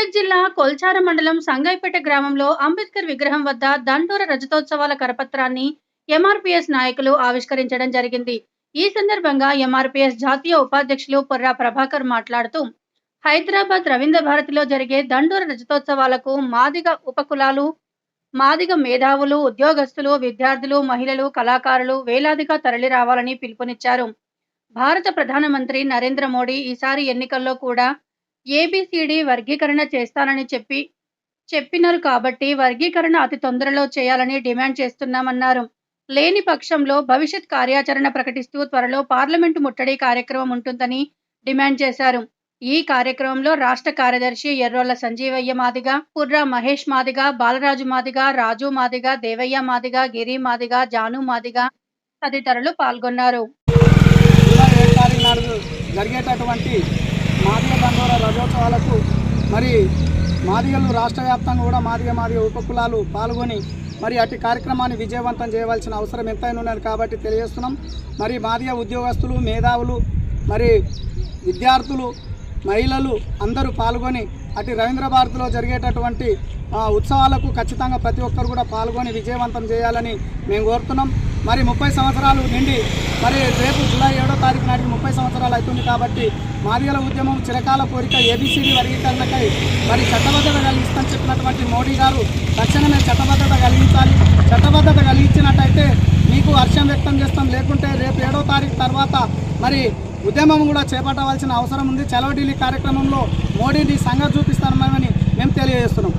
మెదక్ జిల్లా కొల్చార మండలం సంగైపేట గ్రామంలో అంబేద్కర్ విగ్రహం వద్ద దండోర రజతోత్సవాల కరపత్రాన్ని ఎంఆర్పీఎస్ నాయకులు ఆవిష్కరించడం జరిగింది. ఈ సందర్భంగా ఎంఆర్పీఎస్ జాతీయ ఉపాధ్యక్షులు పొర్రా ప్రభాకర్ మాట్లాడుతూ, హైదరాబాద్ రవీంద్ర భారతిలో జరిగే దండోర రజతోత్సవాలకు మాదిగ ఉపకులాలు, మాదిగ మేధావులు, ఉద్యోగస్తులు, విద్యార్థులు, మహిళలు, కళాకారులు వేలాదిగా తరలిరావాలని పిలుపునిచ్చారు. భారత ప్రధానమంత్రి నరేంద్ర మోడీ ఈసారి ఎన్నికల్లో కూడా ఏబీసీడీ వర్గీకరణ చేస్తానని చెప్పినారు కాబట్టి వర్గీకరణ అతి తొందరలో చేయాలని డిమాండ్ చేస్తున్నామన్నారు. లేని పక్షంలో భవిష్యత్ కార్యాచరణ ప్రకటిస్తూ త్వరలో పార్లమెంటు ముట్టడి కార్యక్రమం ఉంటుందని డిమాండ్ చేశారు. ఈ కార్యక్రమంలో రాష్ట్ర కార్యదర్శి ఎర్రోళ్ల సంజీవయ్య మాదిగ, పుర్రా మహేష్ మాదిగ, బాలరాజు మాదిగ, రాజు మాదిగ, దేవయ్య మాదిగ, గిరి మాదిగ, జాను మాదిగ తదితరులు పాల్గొన్నారు. జరిగేటటువంటి మాదిగ దండోర రజోత్సవాలకు మరి మాదిగలు రాష్ట్ర వ్యాప్తంగా కూడా మాదిగ ఉపకులాలు పాల్గొని మరి అట్టి కార్యక్రమాన్ని విజయవంతం చేయవలసిన అవసరం ఎంతైనా ఉన్నది కాబట్టి తెలియజేస్తున్నాం. మరి మాదిగ ఉద్యోగస్తులు, మేధావులు, మరి విద్యార్థులు, మహిళలు అందరూ పాల్గొని అటు రవీంద్ర భారతిలో జరిగేటటువంటి ఉత్సవాలకు ఖచ్చితంగా ప్రతి ఒక్కరు కూడా పాల్గొని విజయవంతం చేయాలని మేము కోరుతున్నాం. మరి 30 సంవత్సరాలు నిండి మరి రేపు జూలై 7వ తారీఖు నాటికి 30 సంవత్సరాలు అవుతుంది కాబట్టి మాదిగల ఉద్యమం చిరకాల కోరిక ఏబీసీడీ వర్గీకరణకై మరి చట్టబద్ధత కలిగిస్తామని చెప్పినటువంటి మోడీ గారు తక్షణమే చట్టబద్ధత కలిగించాలి. చట్టబద్ధత కలిగించినట్టయితే మీకు హర్షం వ్యక్తం చేస్తాం. లేకుంటే రేపు 7వ తారీఖు తర్వాత మరి ఉద్యమం కూడా చేపట్టవలసిన అవసరం ఉంది. చలో ఢిల్లీ కార్యక్రమంలో మోడీని సంగతి చూపిస్తామని మేము తెలియజేస్తున్నాం.